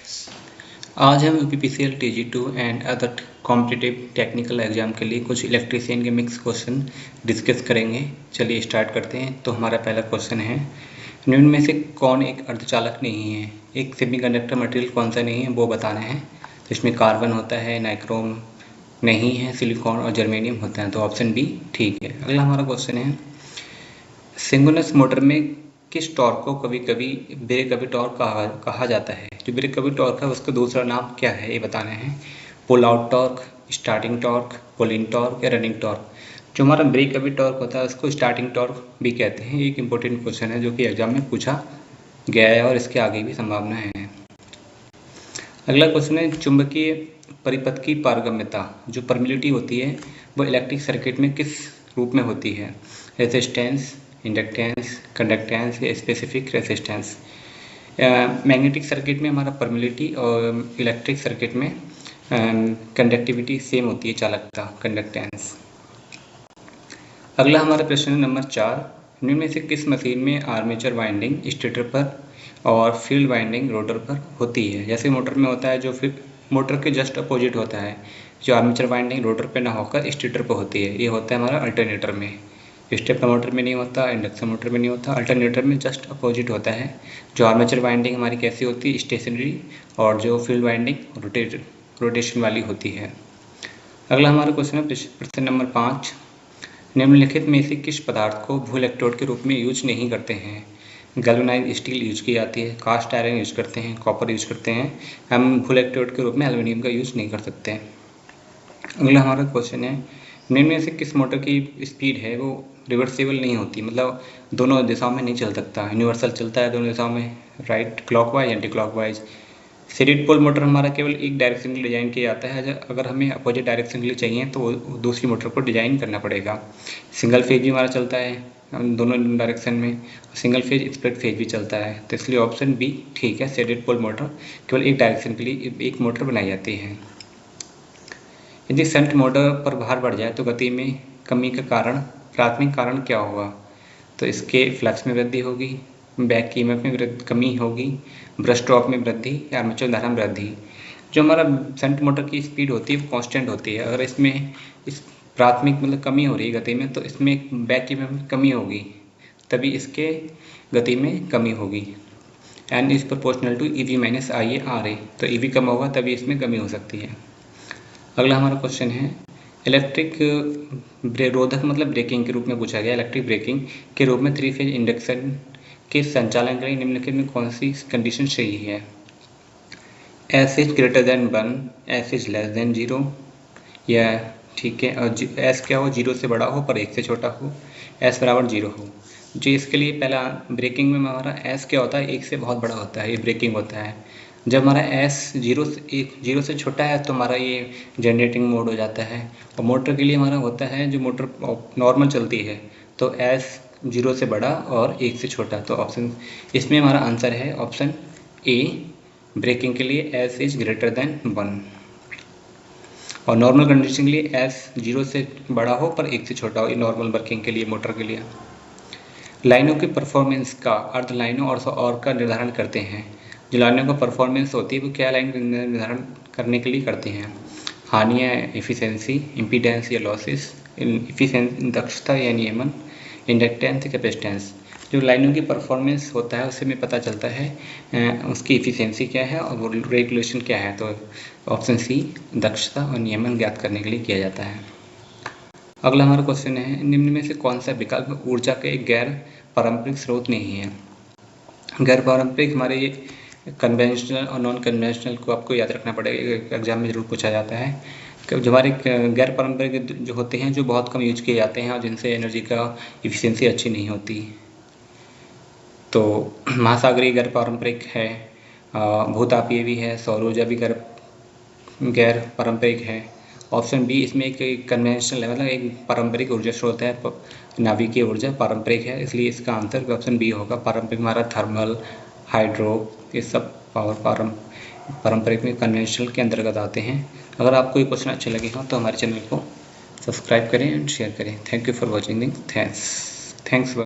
आज हम UPPCL TG2 and other competitive technical exam के लिए कुछ इलेक्ट्रीशियन के मिक्स क्वेश्चन डिस्कस करेंगे। चलिए स्टार्ट करते हैं। तो हमारा पहला क्वेश्चन है, निम्न में से कौन एक अर्धचालक नहीं है? एक सेमीकंडक्टर मटेरियल कौन सा नहीं है वो बताना है। तो इसमें कार्बन होता है, नाइक्रोम नहीं है, सिलिकॉन और जर्मेनियम होता है। तो ऑप्शन बी ठीक है। अगला हमारा क्वेश्चन है, सिंक्रोनस मोटर में किस टॉर्क को कभी कभी ब्रेक कभी टॉर्क कहा जाता है? जो ब्रेक कभी टॉर्क है उसका दूसरा नाम क्या है ये बताना है। Pull out torque, starting torque, pull in torque या रनिंग टॉर्क। जो हमारा ब्रेक कभी टॉर्क होता है उसको स्टार्टिंग टॉर्क भी कहते हैं। एक इंपॉर्टेंट क्वेश्चन है जो कि एग्जाम में पूछा गया है और इसके आगे भी संभावना है। अगला क्वेश्चन है, चुंबकीय परिपथ की पारगम्यता जो परमिलिटी होती है वो इलेक्ट्रिक सर्किट में किस रूप में होती है? रेजिस्टेंस, इंडक्टेंस, कंडक्टेंस या स्पेसिफिक रेजिस्टेंस। मैग्नेटिक सर्किट में हमारा परमिलिटी और इलेक्ट्रिक सर्किट में कंडक्टिविटी सेम होती है, चालकता, कंडक्टेंस। अगला हमारा प्रश्न है नंबर 4, निम्न में से किस मशीन में आर्मेचर वाइंडिंग स्टेटर पर और फील्ड वाइंडिंग रोटर पर होती है? जैसे मोटर में होता है, जो फिर मोटर के जस्ट अपोजिट होता है, जो आर्मेचर वाइंडिंग रोटर पर ना होकर स्टेटर पर होती है, ये होता है हमारा अल्टरनेटर में। स्टेपर मोटर में नहीं होता, इंडक्शन मोटर में नहीं होता, अल्टरनेटर में जस्ट अपोजिट होता है। जो आर्मेचर वाइंडिंग हमारी कैसी होती है, स्टेशनरी, और जो फील्ड वाइंडिंग रोटेशन वाली होती है। अगला हमारा क्वेश्चन है प्रश्न नंबर 5, निम्नलिखित में से किस पदार्थ को भू इलेक्ट्रोड के रूप में यूज नहीं करते हैं? गैल्वेनाइज्ड स्टील यूज की जाती है, कास्ट आयरन यूज करते हैं, कॉपर यूज करते हैं। हम भू इलेक्ट्रोड के रूप में एल्युमिनियम का यूज नहीं कर सकते। अगला हमारा क्वेश्चन है, निम्न में से किस मोटर की स्पीड है वो रिवर्सेबल नहीं होती, मतलब दोनों दिशाओं में नहीं चल सकता, यूनिवर्सल चलता है दोनों दिशाओं में, right clockwise anti clockwise. Shaded pole motor हमारा केवल एक डायरेक्शन के लिए डिजाइन किया जाता है। अगर हमें अपोजिट डायरेक्शन के लिए चाहिए तो दूसरी मोटर को डिजाइन करना पड़ेगा। सिंगल फेज भी हमारा चलता है दोनों डायरेक्शन में, सिंगल फेज स्प्लिट फेज भी चलता है। तो इसलिए ऑप्शन बी ठीक है, सीरीड पोल मोटर केवल एक डायरेक्शन के लिए एक मोटर बनाई जाती है। यदि शंट मोटर पर भार बढ़ जाए तो गति में कमी का प्राथमिक कारण क्या होगा? तो इसके फ्लक्स में वृद्धि होगी, बैक ईएमएफ में कमी होगी, ब्रश ड्रॉप में वृद्धि या आर्मेचर धारा में वृद्धि। जो हमारा शंट मोटर की स्पीड होती है वो कांस्टेंट होती है। अगर इसमें इस प्राथमिक मतलब कमी हो रही है गति में, तो इसमें बैक ईएमएफ में कमी होगी, तभी इसके गति में कमी होगी। N is proportional to EV minus IA/RA। तो EV कम होगा तभी इसमें कमी हो सकती है। अगला हमारा क्वेश्चन है, इलेक्ट्रिक रोधक मतलब ब्रेकिंग के रूप में पूछा गया। इलेक्ट्रिक ब्रेकिंग के रूप में 3 फेज इंडक्शन के संचालन के लिए निम्नलिखित में कौन सी कंडीशन सही है? S is greater than 1, S is less than 0, या ठीक है, और S क्या हो, 0 से बड़ा हो पर 1 से छोटा हो, S बराबर 0 हो। जी इसके लिए पहला ब्रेकिंग में हमारा S क्या होता है, 1 से बहुत बड़ा होता है, ये ब्रेकिंग होता है। जब हमारा S 0 से छोटा है तो हमारा ये जनरेटिंग मोड हो जाता है। और मोटर के लिए हमारा होता है, जो मोटर नॉर्मल चलती है तो S 0 से बड़ा और 1 से छोटा। तो ऑप्शन इसमें हमारा आंसर है ऑप्शन ए, ब्रेकिंग के लिए S इज ग्रेटर देन 1। और नॉर्मल कंडीशन के लिए S 0 से बड़ा हो पर 1 से छोटा हो, ये नॉर्मल वर्किंग के लिए, मोटर के लिए। लाइनों की परफॉर्मेंस का अर्ध लाइनों और का निर्धारण करते हैं। जो लाइनों का परफॉर्मेंस होती है वो क्या लाइन निर्धारण करने के लिए करते हैं? हानियाँ, एफिशिएंसी, इम्पीडेंस या लॉसेस, दक्षता या नियमन, इंडक्टेंस या कैपेसिटेंस। जो लाइनों की परफॉर्मेंस होता है उससे में पता चलता है उसकी एफिशिएंसी क्या है और वो रेगुलेशन क्या है। तो ऑप्शन सी, दक्षता और नियमन ज्ञात करने के लिए किया जाता है। अगला हमारा क्वेश्चन है, निम्न में से कौन सा विकल्प ऊर्जा के एक गैर पारंपरिक स्रोत नहीं है? गैर पारंपरिक हमारे ये कन्वेंशनल और नॉन कन्वेंशनल को आपको याद रखना पड़ेगा, एग्जाम में जरूर पूछा जाता है। जो हमारे गैर पारंपरिक जो होते हैं, जो बहुत कम यूज किए जाते हैं और जिनसे एनर्जी का इफिशिएंसी अच्छी नहीं होती, तो महासागरीय गैर पारंपरिक है, भूतापीय भी है, सौर ऊर्जा भी गैर पारंपरिक है। ऑप्शन बी इसमें एक कन्वेंशनल है, मतलब एक पारंपरिक ऊर्जा स्रोत है, नाभिकीय ऊर्जा पारंपरिक है, इसलिए इसका आंसर ऑप्शन बी होगा। पारंपरिक हमारा थर्मल, हाइड्रो, ये सब पारंपरिक में कन्वेंशनल के अंतर्गत आते हैं। अगर आपको ये क्वेश्चन अच्छे लगे हों तो हमारे चैनल को सब्सक्राइब करें एंड शेयर करें। Thank you for watching. Thanks.